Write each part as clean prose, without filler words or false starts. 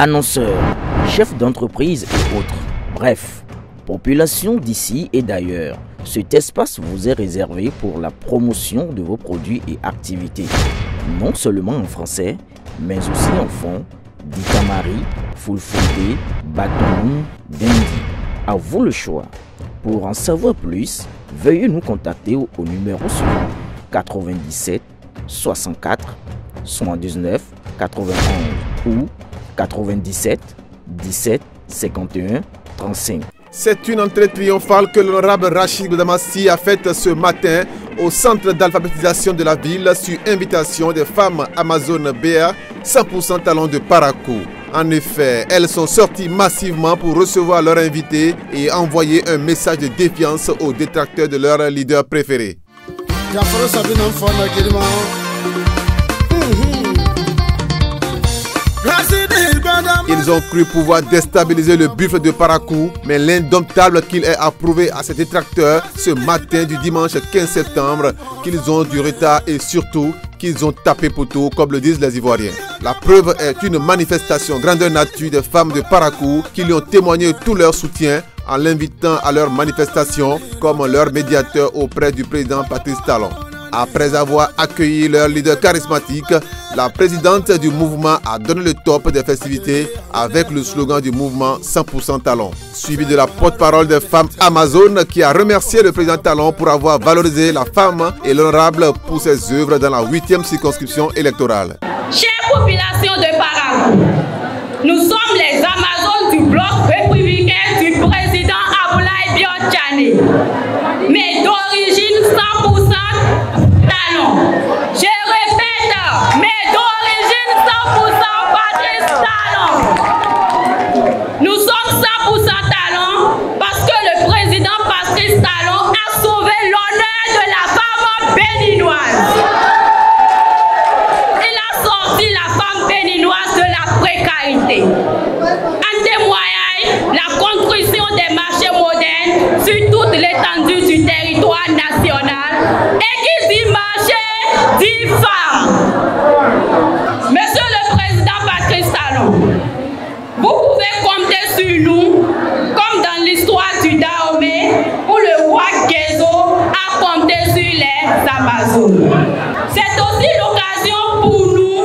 annonceurs, chefs d'entreprise et autres. Bref, population d'ici et d'ailleurs, cet espace vous est réservé pour la promotion de vos produits et activités. Non seulement en français, mais aussi en fond, Ditamari, Fulfulde, Batoum, Dendi. À vous le choix. Pour en savoir plus, veuillez nous contacter au numéro suivant 97 64 79 91 ou 97 17 51 35. C'est une entrée triomphale que l'honorable Rachid Boudamassi a faite ce matin au centre d'alphabétisation de la ville sur invitation des femmes Amazon BA 100% talents de Parakou. En effet, elles sont sorties massivement pour recevoir leurs invités et envoyer un message de défiance aux détracteurs de leur leader préféré. Ils ont cru pouvoir déstabiliser le buffle de Parakou, mais l'indomptable qu'il est a prouvé à ses détracteurs ce matin du dimanche 15 septembre qu'ils ont du retard et surtout qu'ils ont tapé poteau, comme le disent les Ivoiriens. La preuve est une manifestation grandeur nature des femmes de Parakou qui lui ont témoigné tout leur soutien en l'invitant à leur manifestation comme leur médiateur auprès du président Patrice Talon. Après avoir accueilli leur leader charismatique, la présidente du mouvement a donné le top des festivités avec le slogan du mouvement 100% Talon, suivi de la porte-parole des femmes Amazon qui a remercié le président Talon pour avoir valorisé la femme et l'honorable pour ses œuvres dans la 8e circonscription électorale. Chère population de Parakou, nous sommes les Amazones du bloc républicain du président Aboulaye Bion-Tchane, mais d'origine 100% Talon. Je répète, mais d'origine 100% Patrice Talon. Nous sommes 100% Talon parce que le président Patrice Talon a sauvé l'honneur de la femme béninoise. Il a sorti la femme béninoise de la précarité. En témoignage, la construction des marchés modernes sur toute l'étendue du territoire national. Et qui dit marché, dit femme. Monsieur le président Patrice Talon, vous pouvez compter sur nous, comme dans l'histoire du Dahomey, où le roi Gézo a compté sur les Amazones. C'est aussi l'occasion pour nous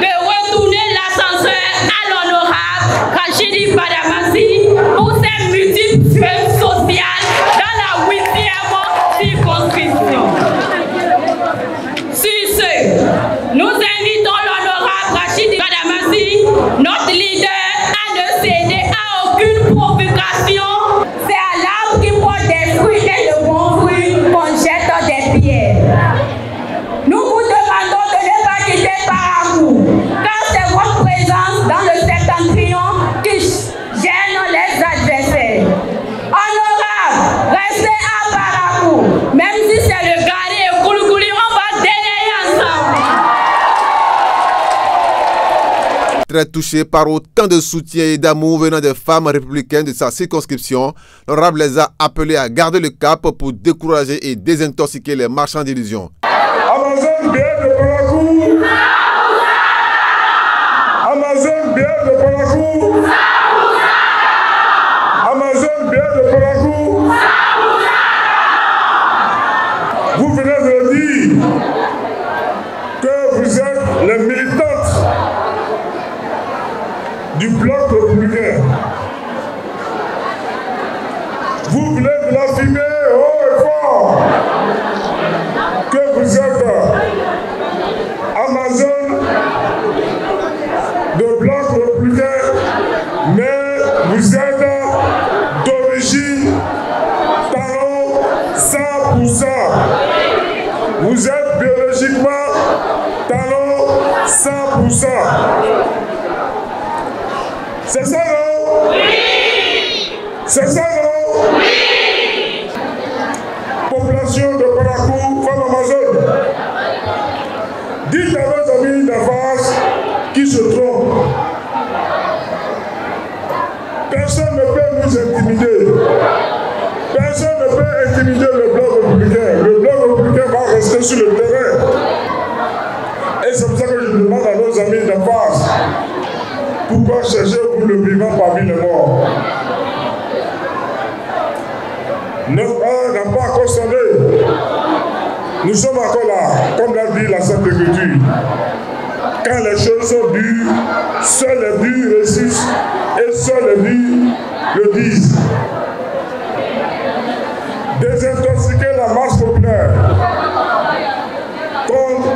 de retourner l'ascenseur à l'honorable Rachid Boudamassi pour ses multiples œuvres sociales dans la 8e circonscription. Sur ce, nous invitons l'honorable Rachid Boudamassi, notre leader, à ne céder à aucune provocation. C'est à l'arbre qui porte des fruits et de bons fruits qu'on jette des pierres. Nous vous demandons de ne pas quitter Parakou, car c'est votre présence dans le septentrion qui gêne les adversaires. Honorable, restez à Parakou, même si c'est le Gari et Kouloukouli, on va délayer ensemble. Très touché par autant de soutien et d'amour venant des femmes républicaines de sa circonscription, l'honorable les a appelés à garder le cap pour décourager et désintoxiquer les marchands d'illusions. Amazon bien de Parakou. Amazon bien de Parakou. Amazon bien de Parakou. Vous venez de dire que vous êtes les militantes du bloc républicain. Vous venez de l'affirmer haut et fort que vous êtes Amazon de bloc républicain, mais vous êtes d'origine Talon 100%. Vous êtes biologiquement Talon 100%. C'est ça, non? Oui! C'est ça, non? Oui! Population de Parakou, femme Amazon. Dites à vos amis d'avance qui se trompent. Personne ne peut nous intimider. Personne ne peut intimider le bloc républicain. Le bloc républicain va rester sur le terrain. Et c'est pour ça que je demande à nos amis d'avance. Pourquoi doit chercher pour le vivant parmi les morts. Notre heure n'a pas encore sonné. Nous sommes encore là, comme l'a dit la Sainte Écriture. Quand les choses sont dures, seuls les durs réussissent et seuls les durs le disent. Désintoxiquer la masse populaire contre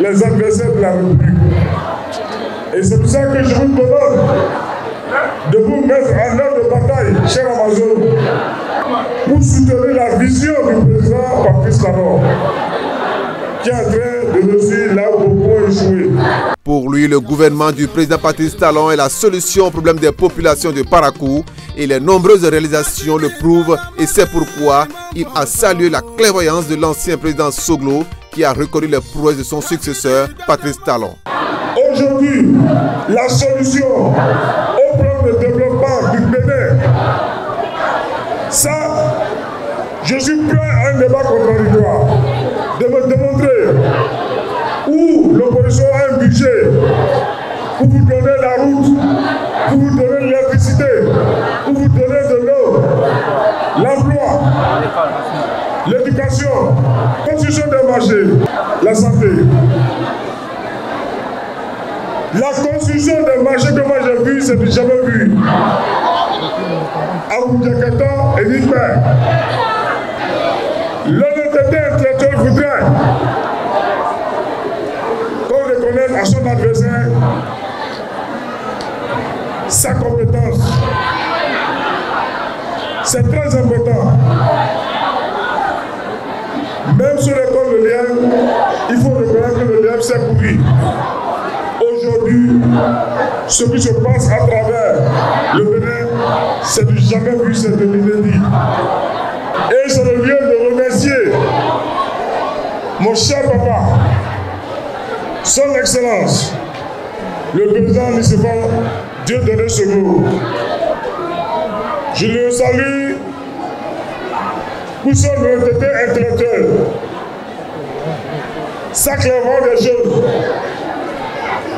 les adversaires de la République. Et c'est pour ça que je vous demande de vous mettre en œuvre de bataille, cher Amazon, pour soutenir la vision du président Patrice Talon, qui est en train de réussir là où beaucoup ont échoué. Pour lui, le gouvernement du président Patrice Talon est la solution au problème des populations de Parakou et les nombreuses réalisations le prouvent et c'est pourquoi il a salué la clairvoyance de l'ancien président Soglo qui a reconnu les prouesses de son successeur Patrice Talon. Aujourd'hui, la solution au problème de développement du Bénin, ça, je suis prêt à un débat contradictoire, de me démontrer où l'opposition a un budget pour vous donner la route, pour vous donner l'électricité, pour vous donner de l'eau, l'emploi, l'éducation, la construction des marchés, la santé. La construction des marchés que moi j'ai vu, c'est que j'ai jamais vu. À Oudjakatan et Nidmer. L'honnêteté intellectuelle voudrait qu'on reconnaisse à son adversaire sa compétence. C'est très important. Même sur l'école de l'IEM, il faut reconnaître que le l'IEM s'est pourri. Aujourd'hui, ce qui se passe à travers le Bénin, c'est du jamais vu, c'est de l'inédit. Et c'est le lieu de remercier mon cher papa, son excellence, le président Nicéphore Dieudonné Soglo. Je le salue pour son honnêteté intellectuelle, sa clairvoyance des choses,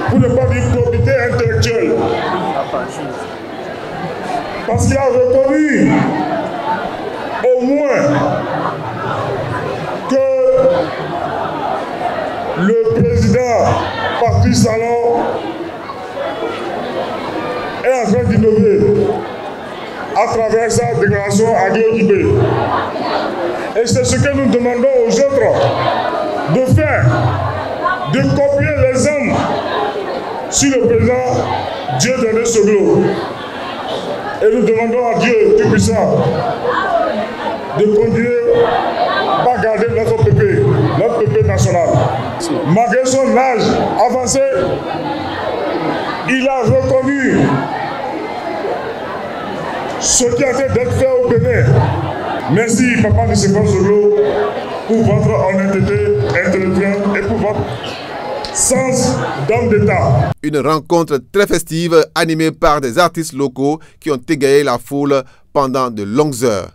pour ne pas dire probité intellectuelle. Parce qu'il a reconnu au moins que le président Patrice Talon est en train d'innover à travers sa déclaration à Guédioué. Et c'est ce que nous demandons aux autres de faire, de copier les hommes sur le président Dieudonné Soglo. Et nous demandons à Dieu Tout-Puissant de continuer à garder notre PP national. Malgré son âge avancé, il a reconnu ce qui a été d'être fait au Bénin. Merci, Papa Nicéphore Soglo, pour votre honnêteté intellectuelle et pour votre sens d'homme d'État. Une rencontre très festive animée par des artistes locaux qui ont égayé la foule pendant de longues heures.